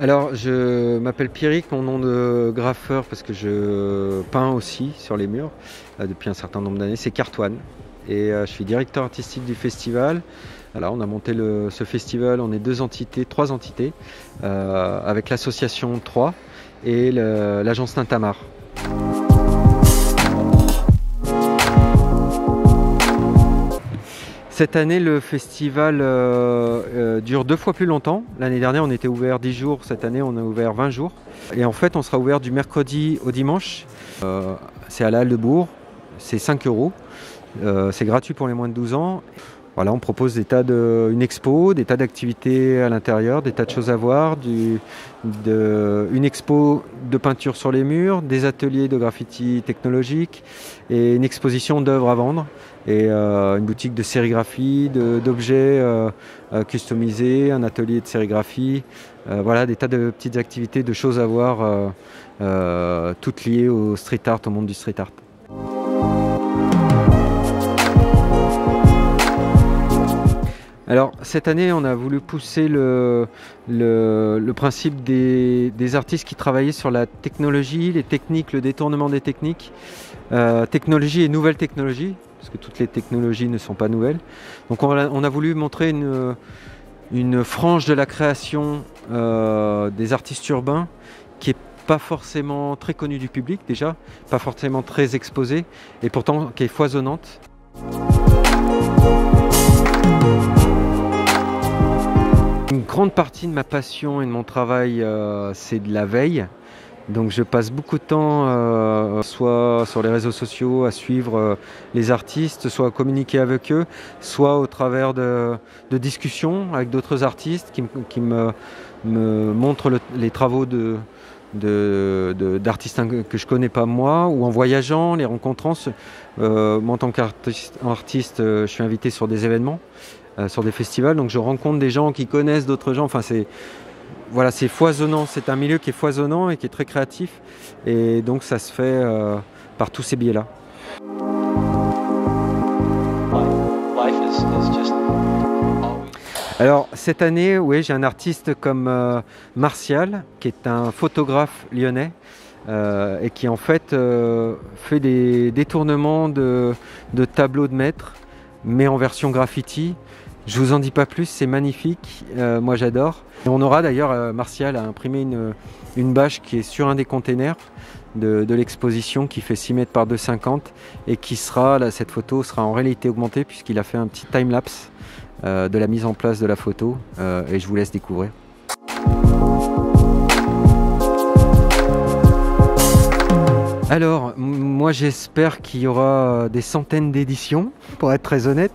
Alors, je m'appelle Pierrick, mon nom de graffeur, parce que je peins aussi sur les murs depuis un certain nombre d'années, c'est Cartoine. Et je suis directeur artistique du festival. Alors, on a monté ce festival, on est trois entités, avec l'association 3 et l'agence Tintamarre. Cette année, le festival dure 2 fois plus longtemps. L'année dernière, on était ouvert 10 jours. Cette année, on a ouvert 20 jours. Et en fait, on sera ouvert du mercredi au dimanche. C'est à la Halle de Bourg. C'est 5 €. C'est gratuit pour les moins de 12 ans. Voilà, on propose une expo, des tas d'activités à l'intérieur, des tas de choses à voir, une expo de peinture sur les murs, des ateliers de graffiti technologique et une exposition d'œuvres à vendre et une boutique de sérigraphie, d'objets customisés, un atelier de sérigraphie, voilà, des tas de petites activités, de choses à voir, toutes liées au street art, au monde du street art. Alors cette année, on a voulu pousser le principe des artistes qui travaillaient sur la technologie, les techniques, le détournement des techniques, technologie et nouvelles technologies, parce que toutes les technologies ne sont pas nouvelles. Donc on a voulu montrer une frange de la création des artistes urbains qui est pas forcément très connue du public déjà, pas forcément très exposée, et pourtant qui est foisonnante. Une grande partie de ma passion et de mon travail, c'est de la veille. Donc je passe beaucoup de temps, soit sur les réseaux sociaux à suivre les artistes, soit à communiquer avec eux, soit au travers de discussions avec d'autres artistes qui me montrent les travaux d'artistes que je connais pas moi, ou en voyageant, les rencontrant. Moi en tant qu'artiste, je suis invité sur des événements, sur des festivals, donc je rencontre des gens qui connaissent d'autres gens. Enfin, voilà, c'est foisonnant, c'est un milieu qui est foisonnant et qui est très créatif, et donc ça se fait par tous ces biais-là. Alors cette année, oui, j'ai un artiste comme Martial, qui est un photographe lyonnais, et qui en fait fait des détournements de tableaux de maître, mais en version graffiti. Je vous en dis pas plus, c'est magnifique, moi j'adore. Et on aura d'ailleurs, Martial a imprimé une bâche qui est sur un des containers de l'exposition, qui fait 6 mètres par 2,50, et qui sera, là, cette photo sera en réalité augmentée puisqu'il a fait un petit time-lapse de la mise en place de la photo, et je vous laisse découvrir. Alors, moi j'espère qu'il y aura des centaines d'éditions, pour être très honnête.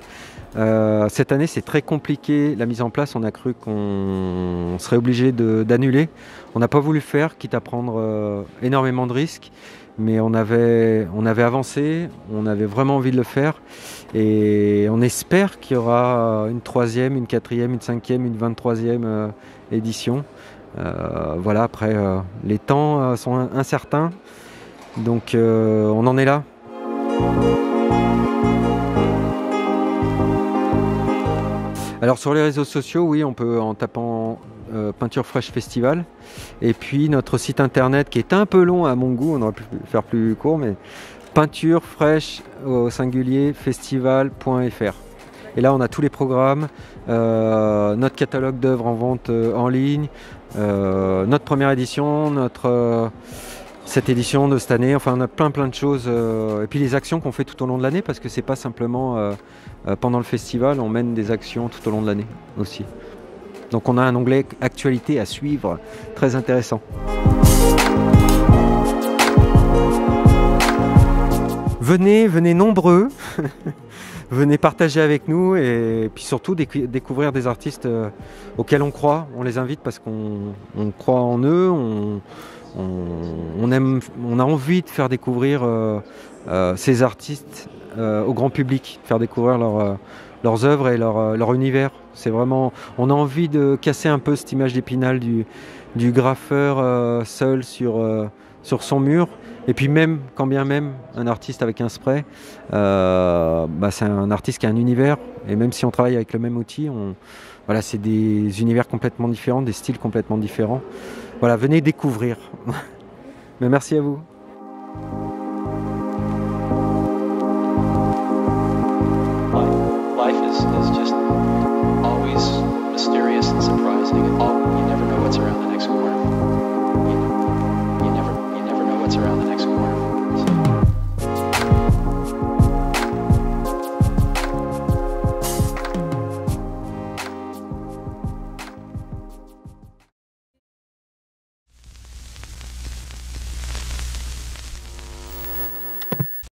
Cette année, c'est très compliqué la mise en place. On a cru qu'on serait obligé d'annuler. On n'a pas voulu le faire, quitte à prendre énormément de risques. Mais on avait avancé, on avait vraiment envie de le faire. Et on espère qu'il y aura une 3e, une 4e, une 5e, une 23e édition. Voilà, après, les temps sont incertains. Donc on en est là. Alors sur les réseaux sociaux, oui, on peut, en tapant Peinture Fraîche Festival, et puis notre site internet qui est un peu long à mon goût, on aurait pu faire plus court, mais Peinture Fraîche au singulier festival.fr. Et là on a tous les programmes, notre catalogue d'œuvres en vente en ligne, notre première édition, cette édition de cette année, enfin on a plein de choses, et puis les actions qu'on fait tout au long de l'année, parce que c'est pas simplement pendant le festival, on mène des actions tout au long de l'année aussi. Donc on a un onglet actualité à suivre, très intéressant. Venez nombreux, venez partager avec nous, et puis surtout découvrir des artistes auxquels on croit. On les invite parce qu'on croit en eux, on a envie de faire découvrir ces artistes au grand public, faire découvrir leurs œuvres et leur univers. C'est vraiment, on a envie de casser un peu cette image d'Épinal du graffeur seul sur sur son mur. Et puis même, quand bien même, un artiste avec un spray, c'est un artiste qui a un univers. Et même si on travaille avec le même outil, voilà, c'est des univers complètement différents, des styles complètement différents. Voilà, venez découvrir. Mais merci à vous. Life is just